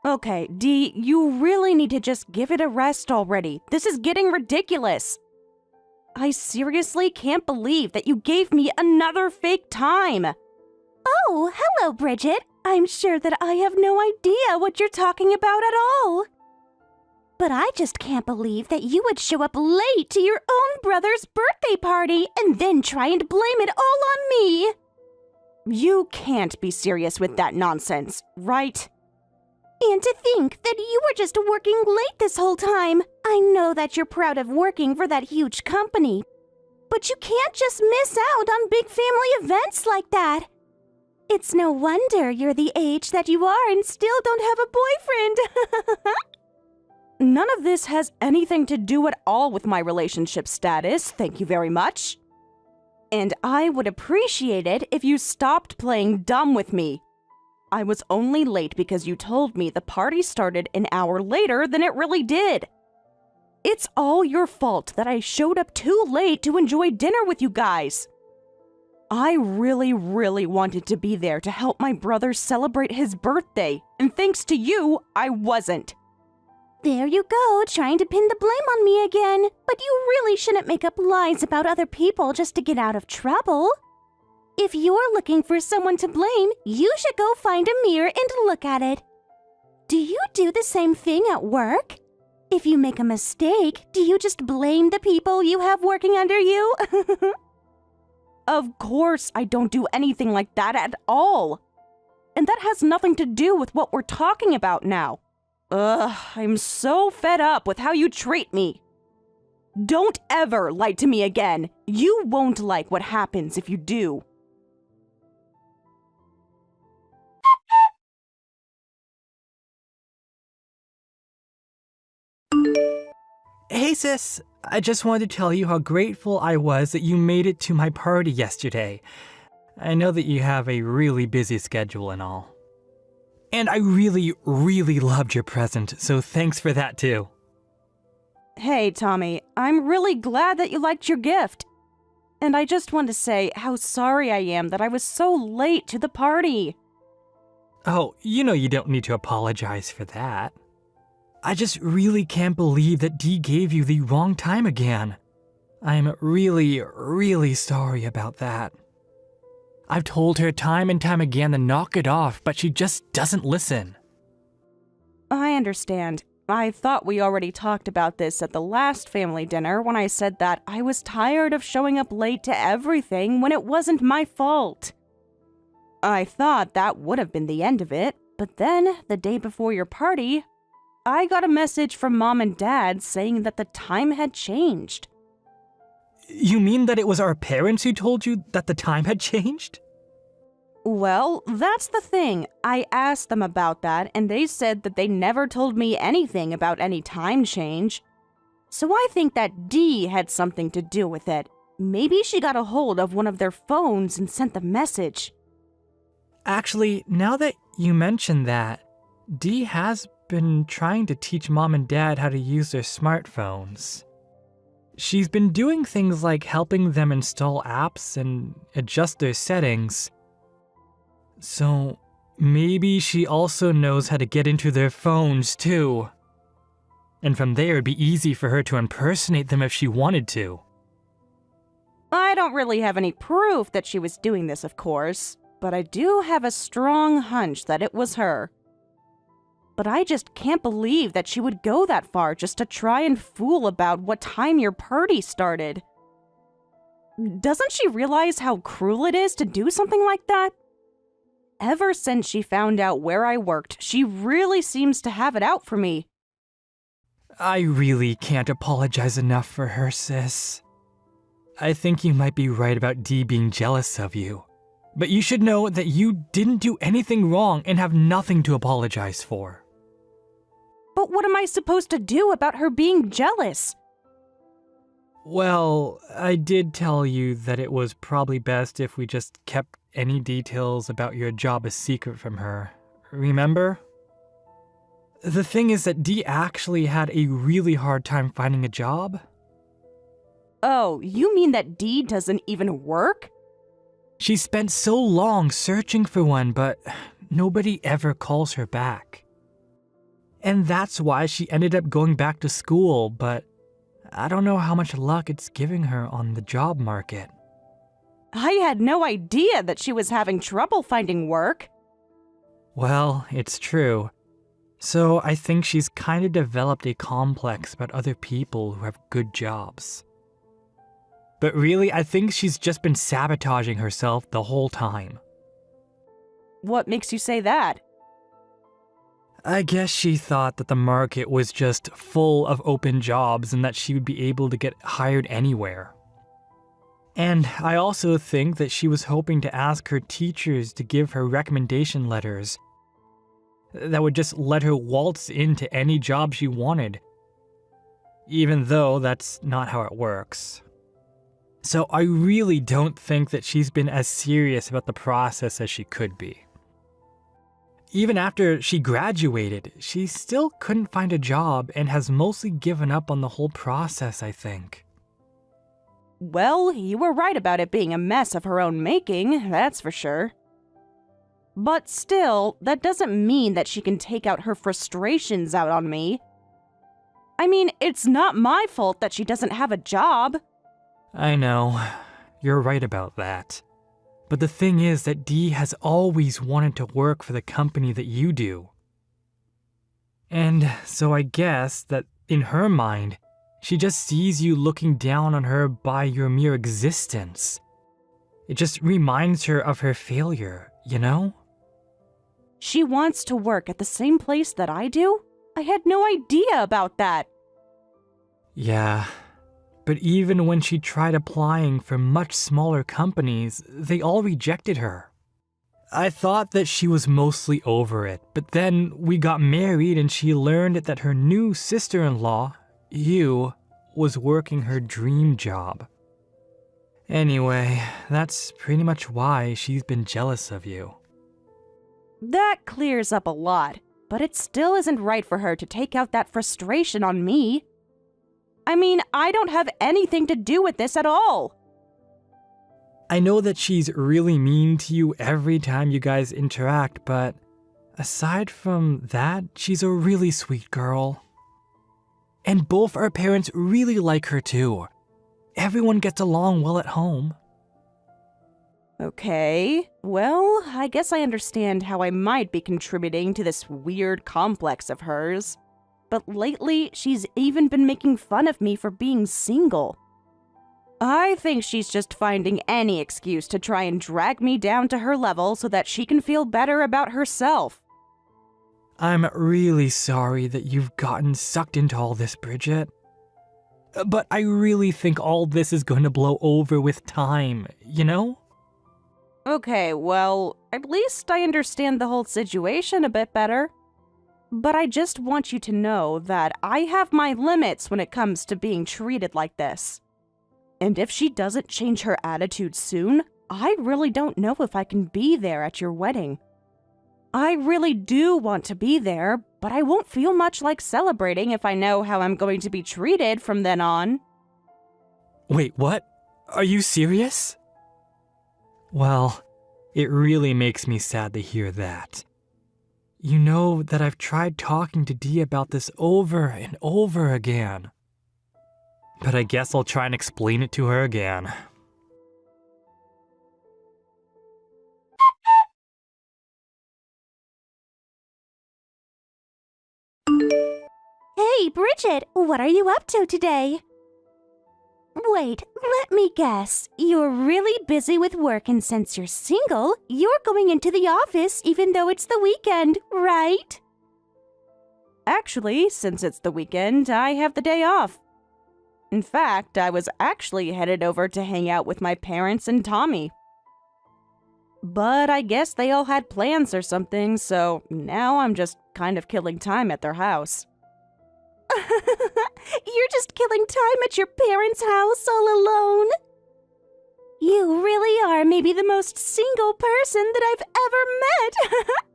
Okay, Dee, you really need to just give it a rest already. This is getting ridiculous. I seriously can't believe that you gave me another fake time. Oh, hello, Bridget. I'm sure that I have no idea what you're talking about at all. But I just can't believe that you would show up late to your own brother's birthday party and then try and blame it all on me. You can't be serious with that nonsense, right? And to think that you were just working late this whole time. I know that you're proud of working for that huge company, but you can't just miss out on big family events like that. It's no wonder you're the age that you are and still don't have a boyfriend. None of this has anything to do at all with my relationship status, thank you very much. And I would appreciate it if you stopped playing dumb with me. I was only late because you told me the party started an hour later than it really did. It's all your fault that I showed up too late to enjoy dinner with you guys. I really wanted to be there to help my brother celebrate his birthday, and thanks to you, I wasn't. There you go, trying to pin the blame on me again. But you really shouldn't make up lies about other people just to get out of trouble. If you're looking for someone to blame, you should go find a mirror and look at it. Do you do the same thing at work? If you make a mistake, do you just blame the people you have working under you? Of course, I don't do anything like that at all. And that has nothing to do with what we're talking about now. Ugh, I'm so fed up with how you treat me. Don't ever lie to me again. You won't like what happens if you do. Hey sis, I just wanted to tell you how grateful I was that you made it to my party yesterday. I know that you have a really busy schedule and all. And I really loved your present, so thanks for that too. Hey, Tommy, I'm really glad that you liked your gift. And I just want to say how sorry I am that I was so late to the party. Oh, you know you don't need to apologize for that. I just really can't believe that Dee gave you the wrong time again. I'm really sorry about that. I've told her time and time again to knock it off, but she just doesn't listen. I understand. I thought we already talked about this at the last family dinner when I said that I was tired of showing up late to everything when it wasn't my fault. I thought that would have been the end of it, but then, the day before your party, I got a message from Mom and Dad saying that the time had changed. You mean that it was our parents who told you that the time had changed? Well, that's the thing. I asked them about that, and they said that they never told me anything about any time change. So I think that Dee had something to do with it. Maybe she got a hold of one of their phones and sent the message. Actually, now that you mention that, Dee has been trying to teach Mom and Dad how to use their smartphones. She's been doing things like helping them install apps and adjust their settings. So maybe she also knows how to get into their phones too. And from there it'd be easy for her to impersonate them if she wanted to. I don't really have any proof that she was doing this, of course, but I do have a strong hunch that it was her. But I just can't believe that she would go that far just to try and fool about what time your party started. Doesn't she realize how cruel it is to do something like that? Ever since she found out where I worked, she really seems to have it out for me. I really can't apologize enough for her, sis. I think you might be right about Dee being jealous of you. But you should know that you didn't do anything wrong and have nothing to apologize for. But what am I supposed to do about her being jealous? Well, I did tell you that it was probably best if we just kept any details about your job a secret from her. Remember? The thing is that Dee actually had a really hard time finding a job. Oh, you mean that Dee doesn't even work? She spent so long searching for one, but nobody ever calls her back. And that's why she ended up going back to school, but I don't know how much luck it's giving her on the job market. I had no idea that she was having trouble finding work. Well, it's true. So I think she's kind of developed a complex about other people who have good jobs. But really, I think she's just been sabotaging herself the whole time. What makes you say that? I guess she thought that the market was just full of open jobs and that she would be able to get hired anywhere. And I also think that she was hoping to ask her teachers to give her recommendation letters that would just let her waltz into any job she wanted, even though that's not how it works. So I really don't think that she's been as serious about the process as she could be. Even after she graduated, she still couldn't find a job and has mostly given up on the whole process, I think. Well, you were right about it being a mess of her own making, that's for sure. But still, that doesn't mean that she can take out her frustrations out on me. I mean, it's not my fault that she doesn't have a job. I know, you're right about that. But the thing is that Dee has always wanted to work for the company that you do. And so I guess that in her mind, she just sees you looking down on her by your mere existence. It just reminds her of her failure, you know? She wants to work at the same place that I do? I had no idea about that. Yeah, but even when she tried applying for much smaller companies, they all rejected her. I thought that she was mostly over it, but then we got married and she learned that her new sister-in-law, you, was working her dream job. Anyway, that's pretty much why she's been jealous of you. That clears up a lot, but it still isn't right for her to take out that frustration on me. I mean, I don't have anything to do with this at all. I know that she's really mean to you every time you guys interact, but aside from that, she's a really sweet girl. And both our parents really like her too. Everyone gets along well at home. Okay, well, I guess I understand how I might be contributing to this weird complex of hers. But lately, she's even been making fun of me for being single. I think she's just finding any excuse to try and drag me down to her level so that she can feel better about herself. I'm really sorry that you've gotten sucked into all this, Bridget. But I really think all this is going to blow over with time, you know? Okay, well, at least I understand the whole situation a bit better. But I just want you to know that I have my limits when it comes to being treated like this. And if she doesn't change her attitude soon, I really don't know if I can be there at your wedding. I really do want to be there, but I won't feel much like celebrating if I know how I'm going to be treated from then on. Wait, what? Are you serious? Well, it really makes me sad to hear that. You know that I've tried talking to Dee about this over and over again. But I guess I'll try and explain it to her again. Hey, Bridget, what are you up to today? Wait, let me guess. You're really busy with work, and since you're single, you're going into the office even though it's the weekend, right? Actually, since it's the weekend, I have the day off. In fact, I was actually headed over to hang out with my parents and Tommy. But I guess they all had plans or something, so now I'm just kind of killing time at their house. You're just killing time at your parents' house all alone? You really are maybe the most single person that I've ever met.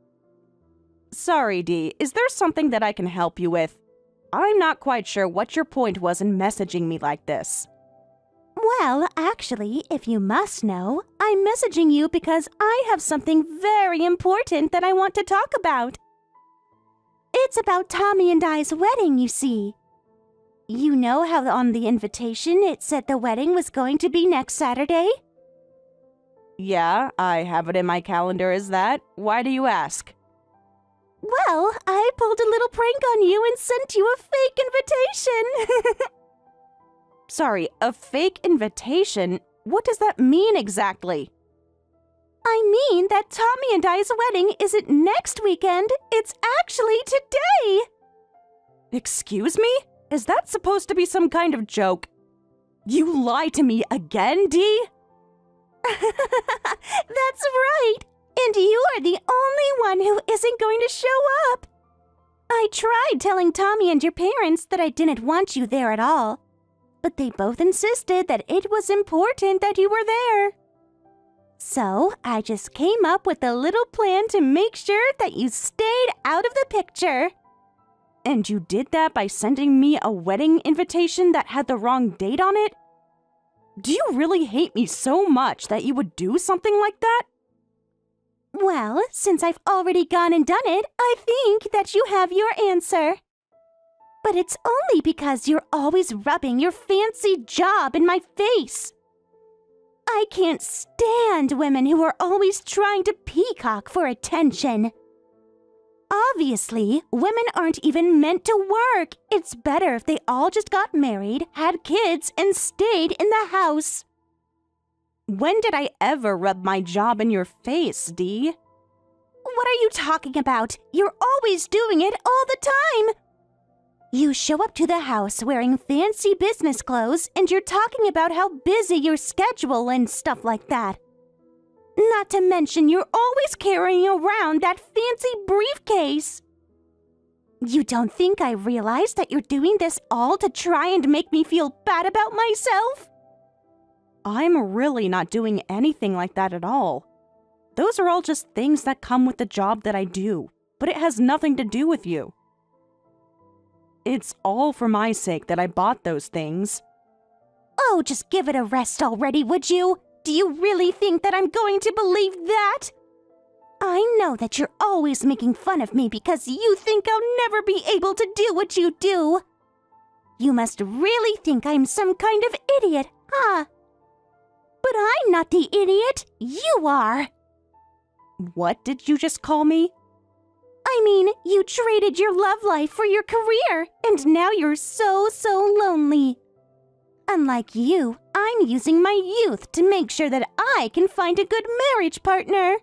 Sorry, Dee, is there something that I can help you with? I'm not quite sure what your point was in messaging me like this. Well, actually, if you must know, I'm messaging you because I have something very important that I want to talk about. It's about Tommy and I's wedding, you see. You know how on the invitation it said the wedding was going to be next Saturday? Yeah, I have it in my calendar as that. Why do you ask? Well, I pulled a little prank on you and sent you a fake invitation. Sorry, a fake invitation? What does that mean exactly? I mean that Tommy and I's wedding isn't next weekend, it's actually today! Excuse me? Is that supposed to be some kind of joke? You lie to me again, Dee? That's right! And you are the only one who isn't going to show up! I tried telling Tommy and your parents that I didn't want you there at all, but they both insisted that it was important that you were there. So, I just came up with a little plan to make sure that you stayed out of the picture. And you did that by sending me a wedding invitation that had the wrong date on it? Do you really hate me so much that you would do something like that? Well, since I've already gone and done it, I think that you have your answer. But it's only because you're always rubbing your fancy job in my face. I can't stand women who are always trying to peacock for attention. Obviously, women aren't even meant to work. It's better if they all just got married, had kids, and stayed in the house. When did I ever rub my job in your face, Dee? What are you talking about? You're always doing it all the time. You show up to the house wearing fancy business clothes and you're talking about how busy your schedule and stuff like that. Not to mention you're always carrying around that fancy briefcase. You don't think I realize that you're doing this all to try and make me feel bad about myself? I'm really not doing anything like that at all. Those are all just things that come with the job that I do, but it has nothing to do with you. It's all for my sake that I bought those things. Oh, just give it a rest already, would you? Do you really think that I'm going to believe that? I know that you're always making fun of me because you think I'll never be able to do what you do. You must really think I'm some kind of idiot, huh? But I'm not the idiot. You are. What did you just call me? I mean, you traded your love life for your career, and now you're so lonely. Unlike you, I'm using my youth to make sure that I can find a good marriage partner.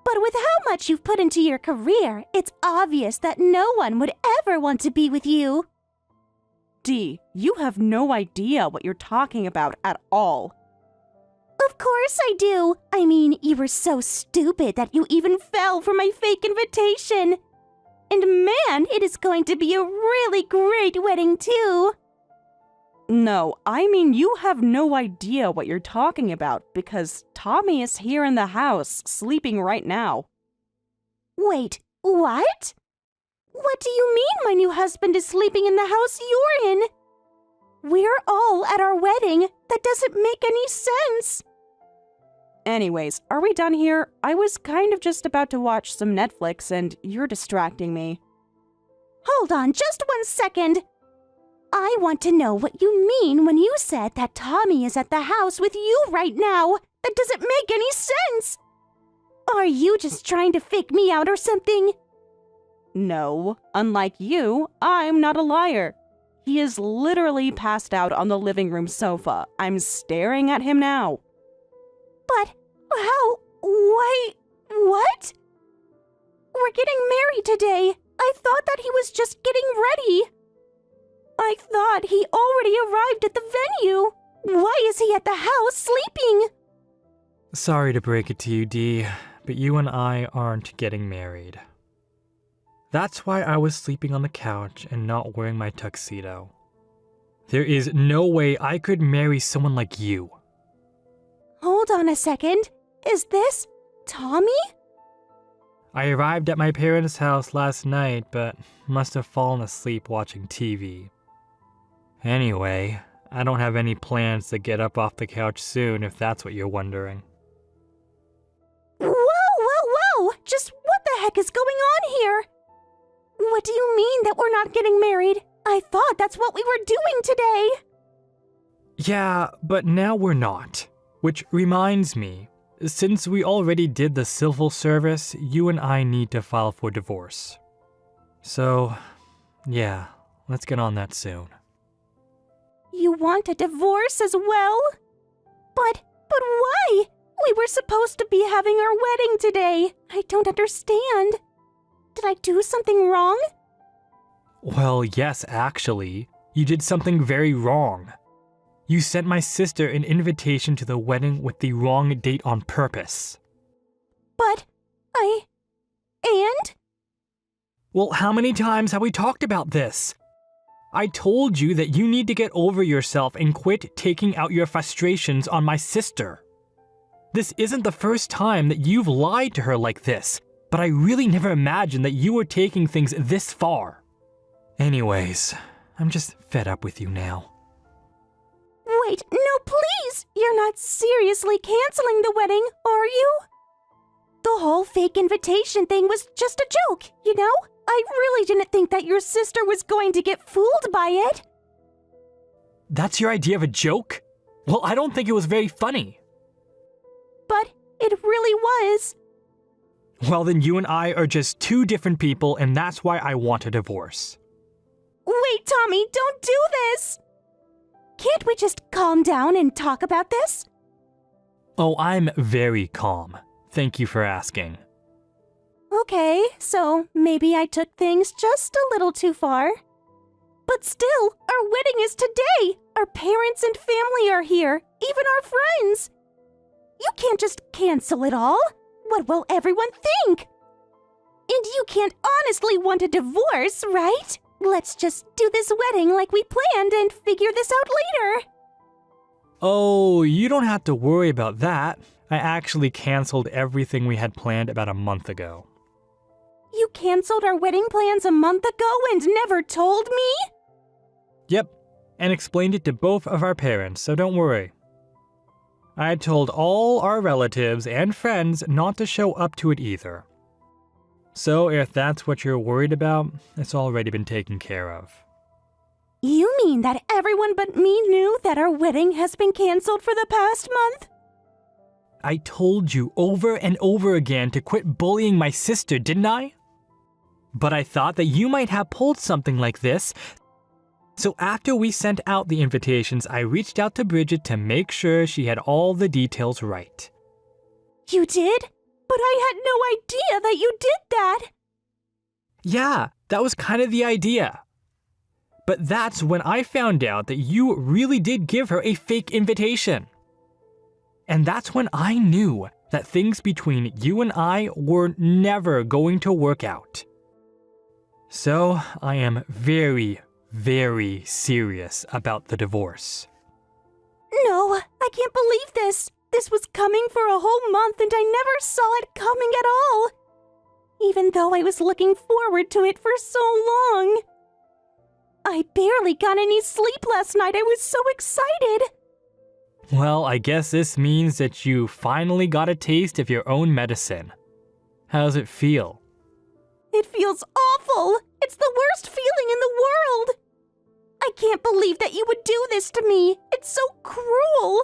But with how much you've put into your career, it's obvious that no one would ever want to be with you. Dee, you have no idea what you're talking about at all. Of course I do. I mean, you were so stupid that you even fell for my fake invitation. And man, it is going to be a really great wedding too. No, I mean you have no idea what you're talking about because Tommy is here in the house, sleeping right now. Wait, what? What do you mean my new husband is sleeping in the house you're in? We're all at our wedding. That doesn't make any sense. Anyways, are we done here? I was kind of just about to watch some Netflix and you're distracting me. Hold on just 1 second. I want to know what you mean when you said that Tommy is at the house with you right now. That doesn't make any sense. Are you just trying to fake me out or something? No, unlike you, I'm not a liar. He is literally passed out on the living room sofa. I'm staring at him now. But how? Why? What? We're getting married today. I thought that he was just getting ready. I thought he already arrived at the venue. Why is he at the house sleeping? Sorry to break it to you, Dee, but you and I aren't getting married. That's why I was sleeping on the couch and not wearing my tuxedo. There is no way I could marry someone like you. Hold on a second. Is this Tommy? I arrived at my parents' house last night, but must have fallen asleep watching TV. Anyway, I don't have any plans to get up off the couch soon if that's what you're wondering. Whoa! Just what the heck is going on here? do you mean that we're not getting married? I thought that's what we were doing today. Yeah, but now we're not. Which reminds me, since we already did the civil service, you and I need to file for divorce. So, yeah, let's get on that soon. You want a divorce as well? But why? We were supposed to be having our wedding today. I don't understand. Did I do something wrong? Well, yes, actually. You did something very wrong. You sent my sister an invitation to the wedding with the wrong date on purpose. But and? Well, how many times have we talked about this? I told you that you need to get over yourself and quit taking out your frustrations on my sister. This isn't the first time that you've lied to her like this, but I really never imagined that you were taking things this far. Anyways, I'm just fed up with you now. Wait, no, please! You're not seriously canceling the wedding, are you? The whole fake invitation thing was just a joke, you know? I really didn't think that your sister was going to get fooled by it. That's your idea of a joke? Well, I don't think it was very funny. But it really was. Well, then you and I are just two different people, and that's why I want a divorce. Wait, Tommy, don't do this! Can't we just calm down and talk about this? Oh, I'm very calm. Thank you for asking. Okay, so maybe I took things just a little too far. But still, our wedding is today! Our parents and family are here, even our friends! You can't just cancel it all! What will everyone think? And you can't honestly want a divorce, right? Let's just do this wedding like we planned and figure this out later. Oh, you don't have to worry about that. I actually canceled everything we had planned about a month ago. You canceled our wedding plans a month ago and never told me? Yep, and explained it to both of our parents, so don't worry. I told all our relatives and friends not to show up to it either. So if that's what you're worried about, it's already been taken care of. You mean that everyone but me knew that our wedding has been canceled for the past month? I told you over and over again to quit bullying my sister, didn't I? But I thought that you might have pulled something like this. So after we sent out the invitations, I reached out to Bridget to make sure she had all the details right. You did? But I had no idea that you did that! Yeah, that was kind of the idea. But that's when I found out that you really did give her a fake invitation. And that's when I knew that things between you and I were never going to work out. So I am very, very serious about the divorce. No, I can't believe this. This was coming for a whole month and I never saw it coming at all. Even though I was looking forward to it for so long. I barely got any sleep last night. I was so excited. Well, I guess this means that you finally got a taste of your own medicine. How's it feel? It feels awful. It's the worst feeling in the world. I can't believe that you would do this to me. It's so cruel.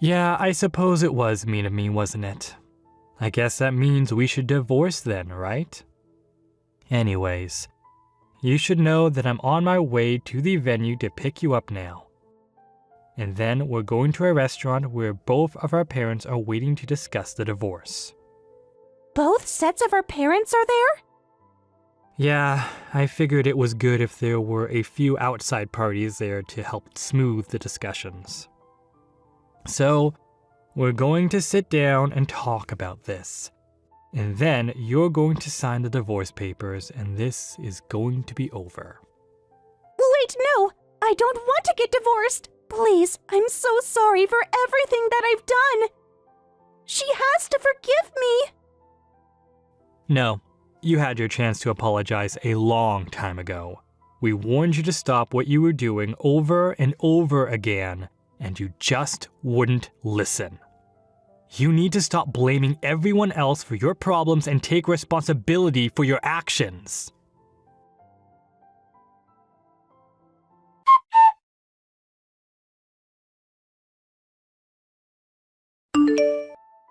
Yeah, I suppose it was mean of me, wasn't it? I guess that means we should divorce then, right? Anyways, you should know that I'm on my way to the venue to pick you up now. And then we're going to a restaurant where both of our parents are waiting to discuss the divorce. Both sets of our parents are there? Yeah, I figured it was good if there were a few outside parties there to help smooth the discussions. So, we're going to sit down and talk about this. And then you're going to sign the divorce papers and this is going to be over. Wait, no! I don't want to get divorced! Please, I'm so sorry for everything that I've done! She has to forgive me! No, you had your chance to apologize a long time ago. We warned you to stop what you were doing over and over again, and you just wouldn't listen. You need to stop blaming everyone else for your problems and take responsibility for your actions.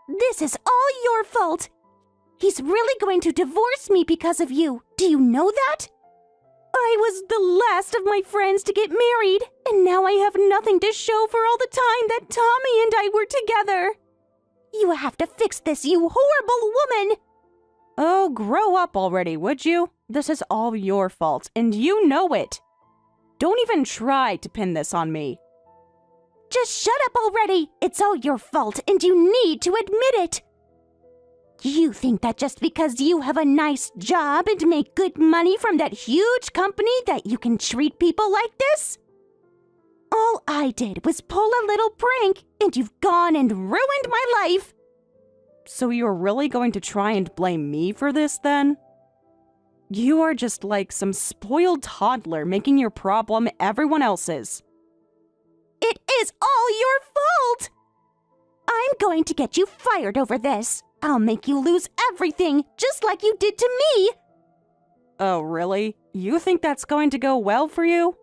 This is all your fault. He's really going to divorce me because of you. Do you know that? I was the last of my friends to get married, and now I have nothing to show for all the time that Tommy and I were together. You have to fix this, you horrible woman! Oh, grow up already, would you? This is all your fault, and you know it. Don't even try to pin this on me. Just shut up already! It's all your fault, and you need to admit it! You think that just because you have a nice job and make good money from that huge company that you can treat people like this? All I did was pull a little prank, and you've gone and ruined my life! So you're really going to try and blame me for this, then? You are just like some spoiled toddler making your problem everyone else's. It is all your fault! I'm going to get you fired over this. I'll make you lose everything, just like you did to me. Oh, really? You think that's going to go well for you?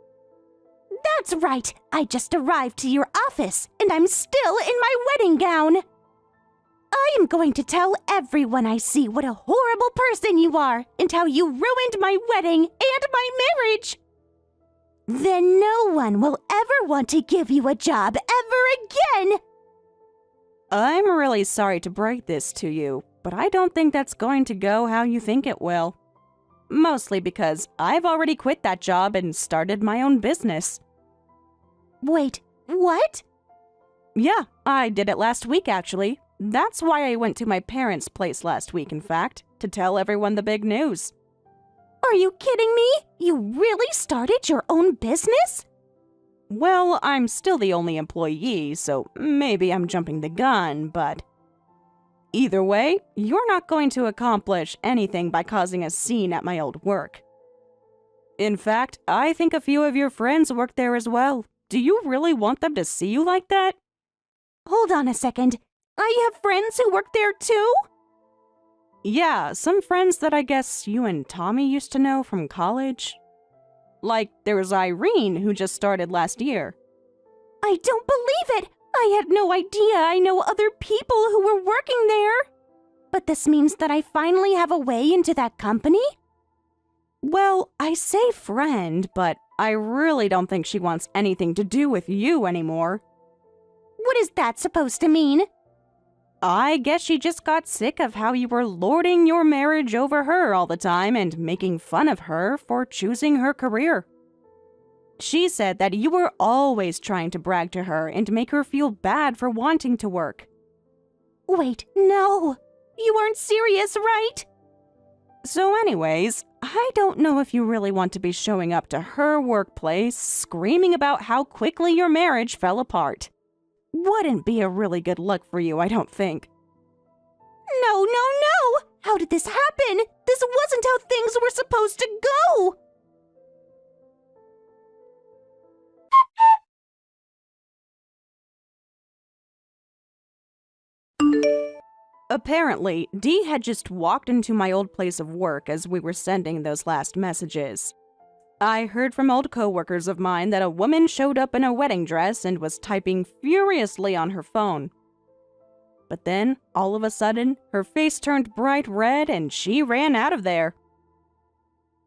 That's right. I just arrived to your office, and I'm still in my wedding gown. I am going to tell everyone I see what a horrible person you are, and how you ruined my wedding and my marriage. Then no one will ever want to give you a job ever again. I'm really sorry to break this to you, but I don't think that's going to go how you think it will. Mostly because I've already quit that job and started my own business. Wait, what? Yeah, I did it last week, actually. That's why I went to my parents' place last week, in fact, to tell everyone the big news. Are you kidding me? You really started your own business? Well, I'm still the only employee, so maybe I'm jumping the gun, but... Either way, you're not going to accomplish anything by causing a scene at my old work. In fact, I think a few of your friends work there as well. Do you really want them to see you like that? Hold on a second. I have friends who work there too? Yeah, some friends that I guess you and Tommy used to know from college. Like, there was Irene, who just started last year. I don't believe it! I had no idea I know other people who were working there. But this means that I finally have a way into that company? Well, I say friend, but I really don't think she wants anything to do with you anymore. What is that supposed to mean? I guess she just got sick of how you were lording your marriage over her all the time and making fun of her for choosing her career. She said that you were always trying to brag to her and make her feel bad for wanting to work. Wait, no. You aren't serious, right? So anyways, I don't know if you really want to be showing up to her workplace screaming about how quickly your marriage fell apart. Wouldn't be a really good look for you, I don't think. No! How did this happen? This wasn't how things were supposed to go! Apparently, Dee had just walked into my old place of work as we were sending those last messages. I heard from old coworkers of mine that a woman showed up in a wedding dress and was typing furiously on her phone. But then, all of a sudden, her face turned bright red and she ran out of there.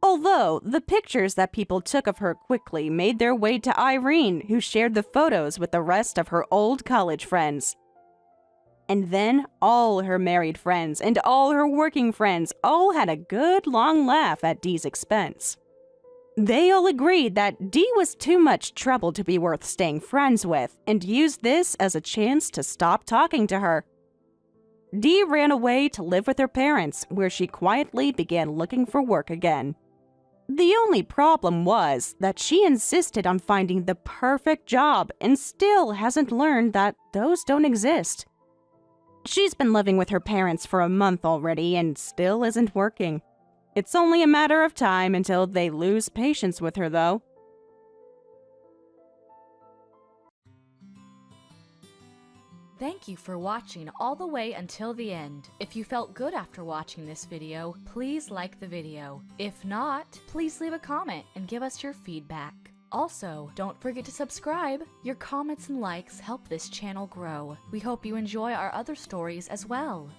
Although, the pictures that people took of her quickly made their way to Irene, who shared the photos with the rest of her old college friends. And then, all her married friends and all her working friends all had a good long laugh at Dee's expense. They all agreed that Dee was too much trouble to be worth staying friends with and used this as a chance to stop talking to her. Dee ran away to live with her parents, where she quietly began looking for work again. The only problem was that she insisted on finding the perfect job and still hasn't learned that those don't exist. She's been living with her parents for a month already and still isn't working. It's only a matter of time until they lose patience with her, though. Thank you for watching all the way until the end. If you felt good after watching this video, please like the video. If not, please leave a comment and give us your feedback. Also, don't forget to subscribe. Your comments and likes help this channel grow. We hope you enjoy our other stories as well.